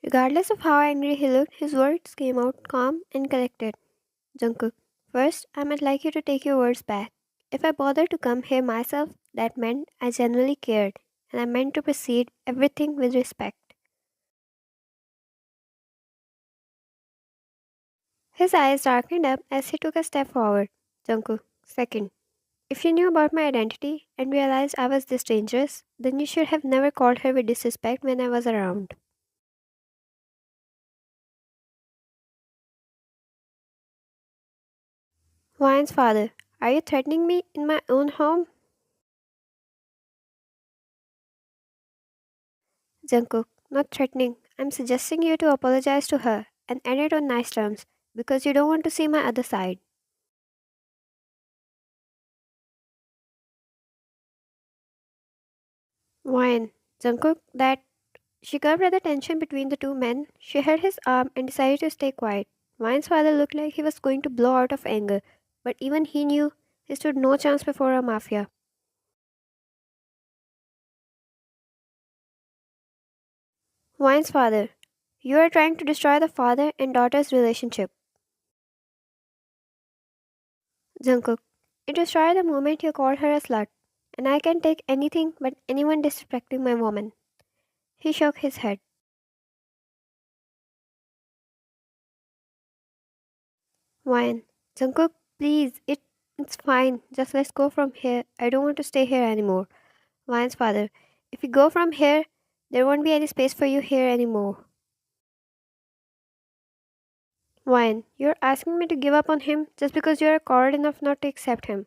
Regardless of how angry he looked, his words came out calm and collected. Jungkook, first, I might like you to take your words back. If I bothered to come here myself, that meant I genuinely cared, and I meant to proceed everything with respect. His eyes darkened up as he took a step forward. Jungkook, second, if you knew about my identity and realized I was this dangerous, then you should have never called her with disrespect when I was around. Ryan's father, are you threatening me in my own home? Jungkook, not threatening. I'm suggesting you to apologize to her and end it on nice terms because you don't want to see my other side. Ryan, Jungkook, that she curbed at the tension between the two men. She held his arm and decided to stay quiet. Ryan's father looked like he was going to blow out of anger, but even he knew he stood no chance before a mafia. Ryan's father, you are trying to destroy the father and daughter's relationship. Jungkook, it destroyed the moment you called her a slut, and I can take anything but anyone disrespecting my woman. He shook his head. Ryan, Jungkook, please, it's fine. Just let's go from here. I don't want to stay here anymore. Ryan's father, if you go from here, there won't be any space for you here anymore. Ryan, you're asking me to give up on him just because you're coward enough not to accept him.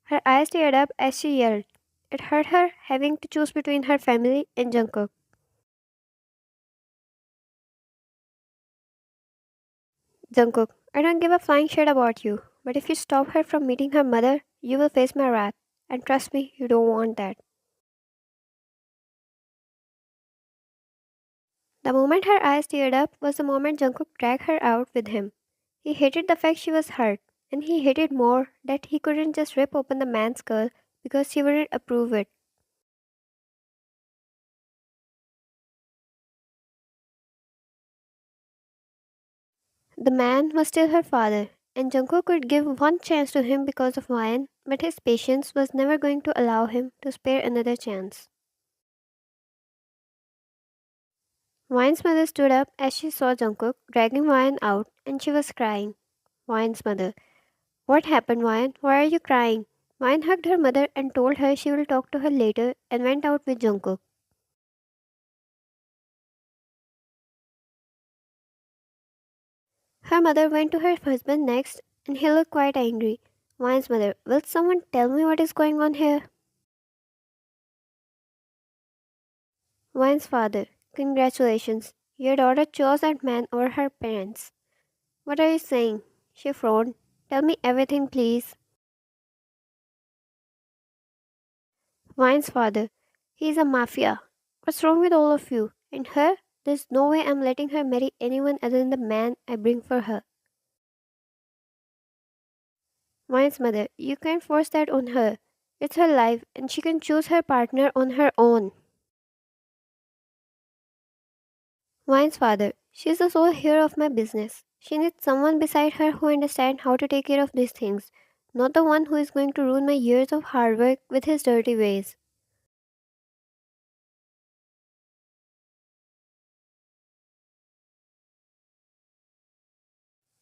Her eyes teared up as she yelled. It hurt her having to choose between her family and Jungkook. Jungkook, I don't give a flying shit about you, but if you stop her from meeting her mother, you will face my wrath. And trust me, you don't want that. The moment her eyes teared up was the moment Jungkook dragged her out with him. He hated the fact she was hurt, and he hated more that he couldn't just rip open the man's skull because she wouldn't approve it. The man was still her father, and Jungkook could give one chance to him because of Ryan, but his patience was never going to allow him to spare another chance. Ryan's mother stood up as she saw Jungkook dragging Ryan out, and she was crying. Ryan's mother, what happened, Ryan? Why are you crying? Ryan hugged her mother and told her she will talk to her later and went out with Jungkook. Her mother went to her husband next, and he looked quite angry. Ryan's mother, will someone tell me what is going on here? Ryan's father, congratulations. Your daughter chose that man over her parents. What are you saying? She frowned. Tell me everything, please. Ryan's father, he's a mafia. What's wrong with all of you? And her? There's no way I'm letting her marry anyone other than the man I bring for her. Ryan's mother, you can't force that on her. It's her life, and she can choose her partner on her own. Ryan's father, she's the sole hero of my business. She needs someone beside her who understands how to take care of these things, not the one who is going to ruin my years of hard work with his dirty ways.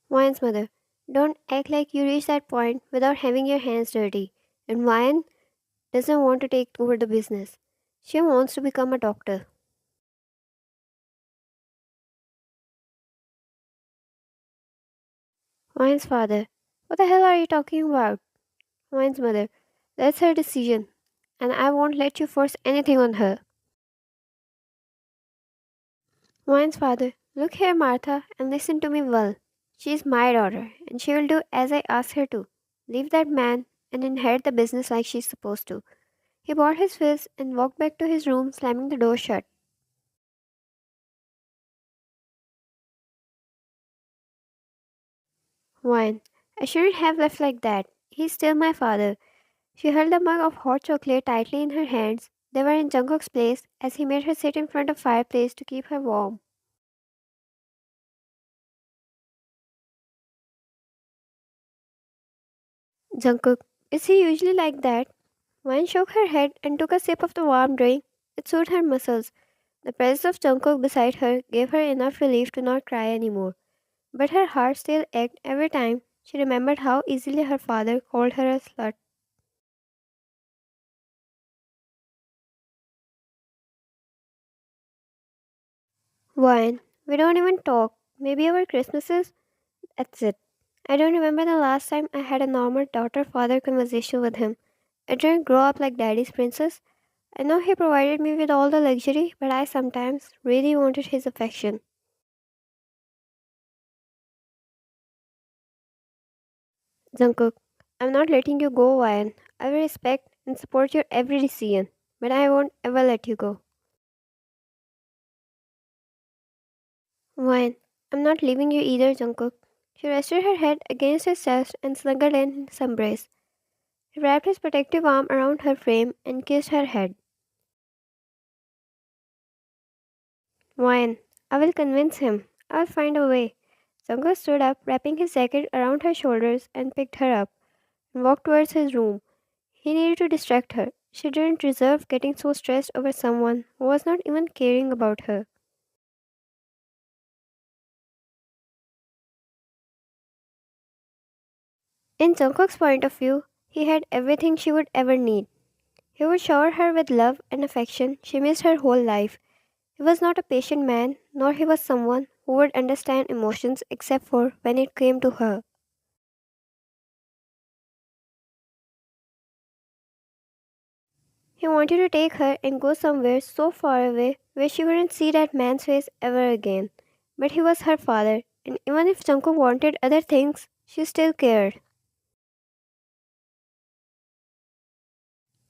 Ryan's mother, don't act like you reached that point without having your hands dirty. And Ryan doesn't want to take over the business. She wants to become a doctor. Ryan's father, what the hell are you talking about? Ryan's mother, that's her decision, and I won't let you force anything on her. Ryan's father, look here, Martha, and listen to me well. She is my daughter, and she will do as I ask her to. Leave that man and inherit the business like she's supposed to. He bought his fist and walked back to his room, slamming the door shut. Ryan, I shouldn't have left like that. He's still my father. She held the mug of hot chocolate tightly in her hands. They were in Jungkook's place as he made her sit in front of the fireplace to keep her warm. Jungkook, is he usually like that? Wan shook her head and took a sip of the warm drink. It soothed her muscles. The presence of Jungkook beside her gave her enough relief to not cry anymore. But her heart still ached every time she remembered how easily her father called her a slut. Wan, we don't even talk. Maybe our Christmases? That's it. I don't remember the last time I had a normal daughter father conversation with him. I didn't grow up like daddy's princess. I know he provided me with all the luxury, but I sometimes really wanted his affection. Jungkook, I'm not letting you go, Ryan. I will respect and support your every decision, but I won't ever let you go. Ryan, I'm not leaving you either, Jungkook. She rested her head against his chest and snuggled in his embrace. He wrapped his protective arm around her frame and kissed her head. Ryan, I will convince him. I will find a way. Jungkook stood up, wrapping his jacket around her shoulders, and picked her up and walked towards his room. He needed to distract her. She didn't deserve getting so stressed over someone who was not even caring about her. In Jungkook's point of view, he had everything she would ever need. He would shower her with love and affection she missed her whole life. He was not a patient man, nor he was someone who would understand emotions except for when it came to her. He wanted to take her and go somewhere so far away where she wouldn't see that man's face ever again. But he was her father, and even if Jungkook wanted other things, she still cared.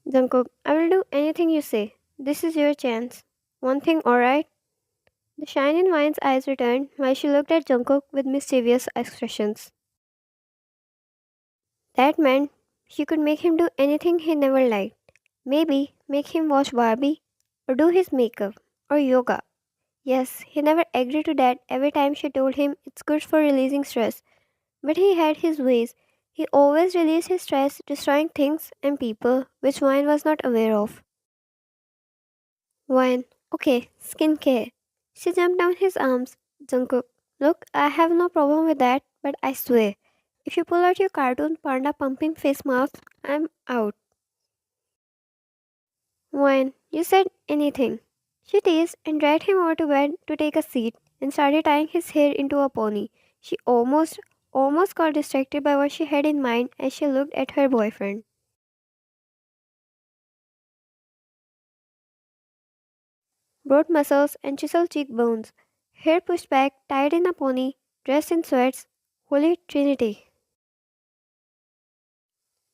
Jungkook, I will do anything you say. This is your chance. One thing, alright? The shine in Vine's eyes returned while she looked at Jungkook with mischievous expressions. That meant she could make him do anything he never liked. Maybe make him watch Barbie, or do his makeup, or yoga. Yes, he never agreed to that every time she told him it's good for releasing stress. But he had his ways. He always released his stress destroying things and people which Vine was not aware of. Vine, okay, skincare. She jumped down his arms. Jungkook, look, I have no problem with that, but I swear, if you pull out your cartoon panda pumping face mask, I'm out. Vine, you said anything. She teased and dragged him over to bed to take a seat and started tying his hair into a pony. She almost got distracted by what she had in mind as she looked at her boyfriend. Broad muscles and chiseled cheekbones, hair pushed back, tied in a pony, dressed in sweats. Holy Trinity.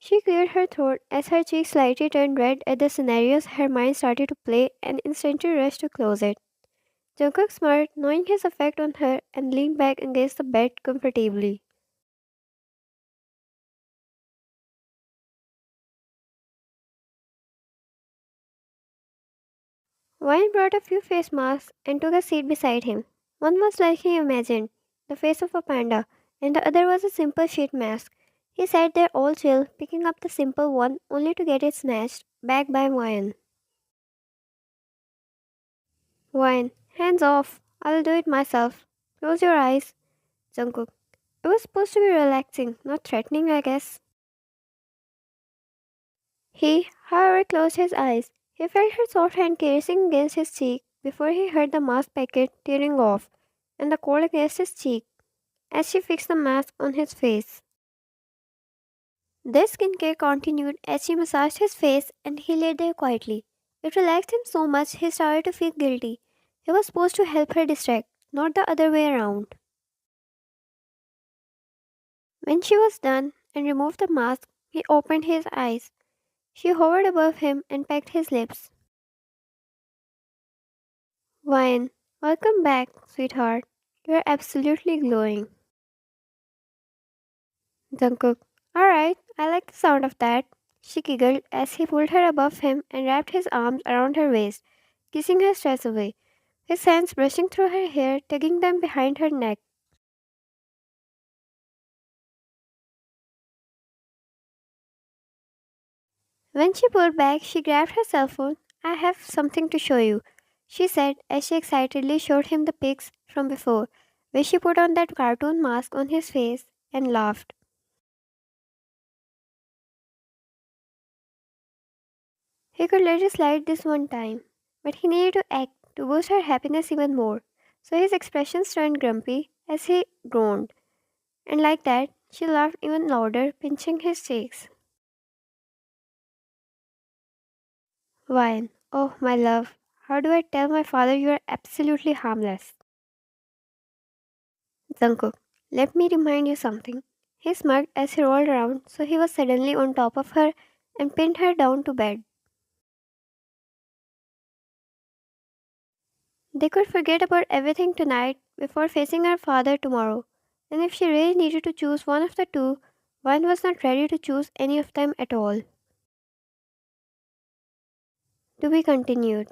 She cleared her throat as her cheeks slightly turned red at the scenarios her mind started to play and instantly rushed to close it. Jungkook smirked, knowing his effect on her, and leaned back against the bed comfortably. Wayne brought a few face masks and took a seat beside him. One was like he imagined, the face of a panda, and the other was a simple sheet mask. He sat there all chill, picking up the simple one only to get it snatched back by Wayne. Wayne, hands off. I'll do it myself. Close your eyes. Jungkook. It was supposed to be relaxing, not threatening, I guess. He, however, closed his eyes. He felt her soft hand caressing against his cheek before he heard the mask packet tearing off and the cold against his cheek as she fixed the mask on his face. This skincare continued as she massaged his face and he lay there quietly. It relaxed him so much he started to feel guilty. He was supposed to help her distract, not the other way around. When she was done and removed the mask, he opened his eyes. She hovered above him and pecked his lips. Ryan, welcome back, sweetheart. You're absolutely glowing. Jungkook, alright, I like the sound of that. She giggled as he pulled her above him and wrapped his arms around her waist, kissing her stress away, his hands brushing through her hair, tugging them behind her neck. When she pulled back, she grabbed her cell phone. I have something to show you, she said as she excitedly showed him the pics from before, where she put on that cartoon mask on his face and laughed. He could let it slide this one time, but he needed to act to boost her happiness even more. So his expressions turned grumpy as he groaned, and like that, she laughed even louder, pinching his cheeks. Wine. Oh, my love. How do I tell my father you are absolutely harmless? Jungkook, let me remind you something. He smirked as he rolled around, so he was suddenly on top of her and pinned her down to bed. They could forget about everything tonight before facing her father tomorrow. And if she really needed to choose one of the two, one was not ready to choose any of them at all. To be continued.